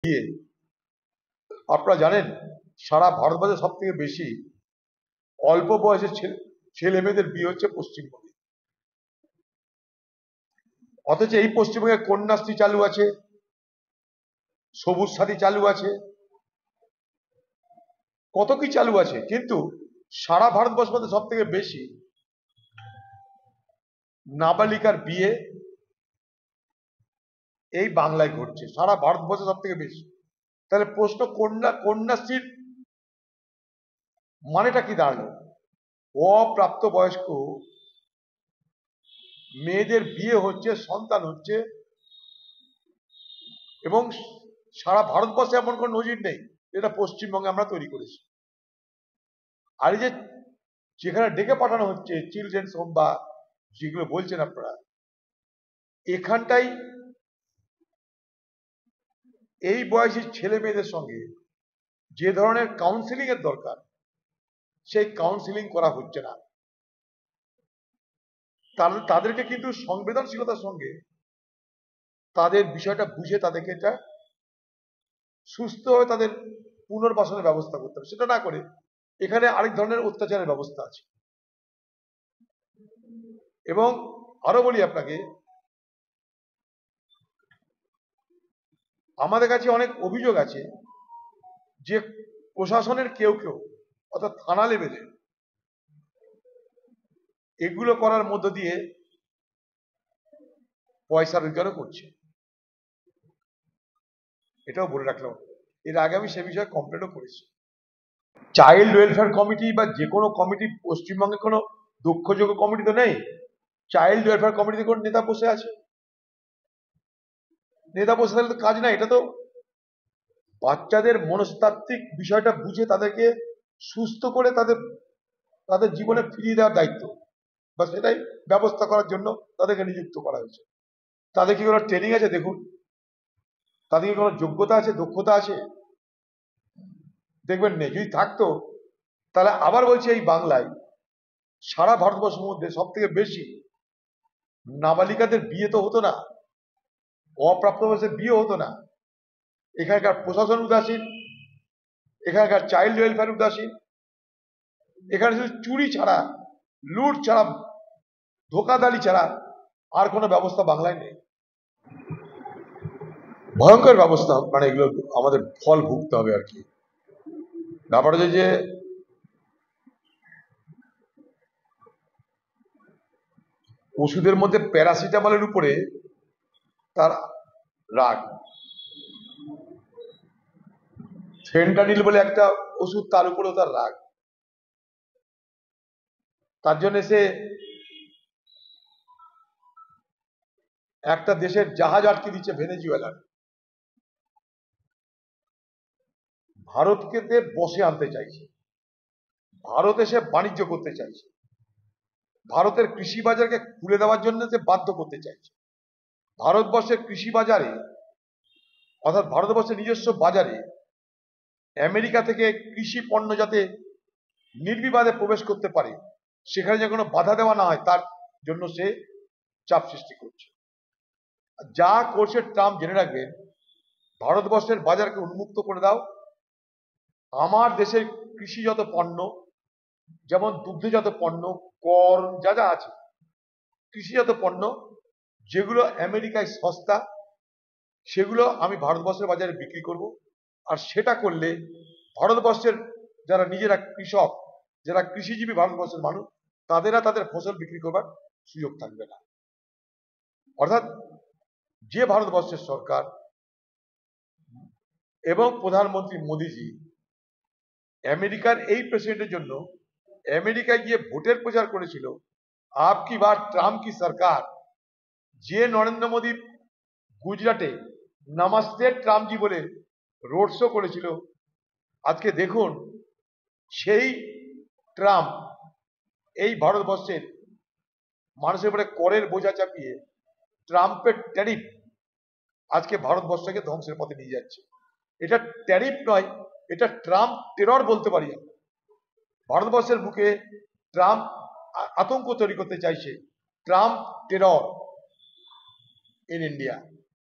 বিয়ে আপনারা জানেন সারা ভারতবর্ষে সব থেকে বেশি অল্প বয়সের ছেলে মেয়েদের বিয়ে হচ্ছে পশ্চিমবঙ্গে। অথচ এই পশ্চিমবঙ্গে কন্যাশ্রী চালু আছে, সবুজ সাথী চালু আছে, কত কি চালু আছে, কিন্তু সারা ভারতবর্ষের মধ্যে সব থেকে বেশি নাবালিকার বিয়ে এই বাংলায় ঘটছে, সারা ভারতবর্ষে সব থেকে বেশি। তাহলে প্রশ্ন, কন্যাশ্রীর মানেটা কি দাঁড়ালো? অপ্রাপ্ত বয়স্ক মেয়েদের বিয়ে হচ্ছে, সন্তান হচ্ছে, এবং সারা ভারতবর্ষে এমন কোন নজির নেই, এটা পশ্চিমবঙ্গে আমরা তৈরি করেছি। আর এই যে যেখানে ডেকে পাঠানো হচ্ছে চিলড্রেন্স হোম বা যেগুলো বলছেন আপনারা, এখানটাই এই বয়সী ছেলে মেয়েদের সঙ্গে যে ধরনের কাউন্সিলিং এর দরকার সেই কাউন্সিলিং করা হচ্ছে না। তাদেরকে কিন্তু সংবেদনশীলতার সঙ্গে তাদের বিষয়টা বুঝে তাদেরকে এটা সুস্থভাবে তাদের পুনর্বাসনের ব্যবস্থা করতে হবে। সেটা না করে এখানে আরেক ধরনের অত্যাচারের ব্যবস্থা আছে। এবং আরো বলি আপনাকে, আমাদের কাছে অনেক অভিযোগ আছে যে প্রশাসনের কেউ কেউ, অর্থাৎ থানা লেভেলে, এগুলো করার মধ্য দিয়ে পয়সা রোজগারও করছে। এটাও বলে রাখলাম। এর আগে আমি সে বিষয়ে কমপ্লেনও করেছি। চাইল্ড ওয়েলফেয়ার কমিটি বা যে কোনো কমিটি, পশ্চিমবঙ্গে কোনো দক্ষযোগ্য কমিটি তো নেই। চাইল্ড ওয়েলফেয়ার কমিটিতে কোন নেতা বসে আছে? নেতা বসে থাকলে তো কাজ নাই। এটা তো বাচ্চাদের মনস্তাত্ত্বিক বিষয়টা বুঝে তাদেরকে সুস্থ করে তাদের জীবনে ফিরিয়ে দেওয়ার দায়িত্ব, বা সেটাই ব্যবস্থা করার জন্য তাদেরকে নিযুক্ত করা হয়েছে। তাদের কি কোনো ট্রেনিং আছে? দেখুন, তাদের কি কোনো যোগ্যতা আছে, দক্ষতা আছে? দেখবেন নেই। যদি থাকতো তাহলে আবার বলছি, এই বাংলায় সারা ভারতবর্ষের মধ্যে সব থেকে বেশি নাবালিকাদের বিয়ে তো হতো না, অপ্রাপ্ত বয়সের বিয়ে হতো না। এখানকার প্রশাসন উদাসীন, এখানকার চাইল্ড ওয়েলফেয়ার উদাসীন। এখানে শুধু চুরি ছাড়া, লুট ছাড়া, ধোকাধাড়ি ছাড়া আর কোনো ব্যবস্থা বাংলায় নেই। ভয়ঙ্কর ব্যবস্থা, মানে এগুলো আমাদের ফল ভুগতে হবে আর কি। ব্যাপার হচ্ছে যে ওষুধের মধ্যে প্যারাসিটামলের উপরে তার রাগ, ফেন্টানিল বলে একটা ওষুধ, তার উপরেও তার রাগ। তার জন্য সে একটা দেশের জাহাজ আটকে দিচ্ছে, ভেনেজুয়েলার। ভারতকে বসে আনতে চাইছে, ভারত এসে বাণিজ্য করতে চাইছে, ভারতের কৃষি বাজারকে খুলে দেওয়ার জন্য সে বাধ্য করতে চাইছে। ভারতবর্ষের কৃষি বাজারে, অর্থাৎ ভারতবর্ষের নিজস্ব বাজারে আমেরিকা থেকে কৃষি পণ্য যাতে নির্বিবাদে প্রবেশ করতে পারে, সেখানে যে কোনো বাধা দেওয়া না হয়, তার জন্য সে চাপ সৃষ্টি করছে। যা করছে ট্রাম্প, জেনে রাখবেন, ভারতবর্ষের বাজারকে উন্মুক্ত করে দাও, আমার দেশের কৃষিজাত পণ্য, যেমন দুগ্ধজাত পণ্য, কর্ন, যা যা আছে কৃষিজাত পণ্য, যেগুলো আমেরিকায় সস্তা, সেগুলো আমি ভারতবর্ষের বাজারে বিক্রি করব। আর সেটা করলে ভারতবর্ষের যারা নিজেরা কৃষক, যারা কৃষিজীবী ভারতবর্ষের মানুষ, তাদের ফসল বিক্রি করবার সুযোগ থাকবে না। অর্থাৎ যে ভারতবর্ষের সরকার এবং প্রধানমন্ত্রী মোদীজি আমেরিকার এই প্রেসিডেন্টের জন্য আমেরিকায় গিয়ে ভোটের প্রচার করেছিল, আপকি বার ট্রাম্প কি সরকার, যে নরেন্দ্র মোদী গুজরাটে নমস্তে ট্রাম্পজি বলে রোড শো করেছিল, আজকে দেখুন সেই ট্রাম্প এই ভারতবর্ষের মানুষের উপরে করের বোঝা চাপিয়ে ট্রাম্পের ট্যারিফ আজকে ভারতবর্ষকে ধ্বংসের পথে নিয়ে যাচ্ছে। এটা ট্যারিফ নয়, এটা ট্রাম্প টেরর বলতে পারি আমরা। ভারতবর্ষের বুকে ট্রাম্প আতঙ্ক তৈরি করতে চাইছে, ট্রাম্প টেরর ইন ইন্ডিয়া।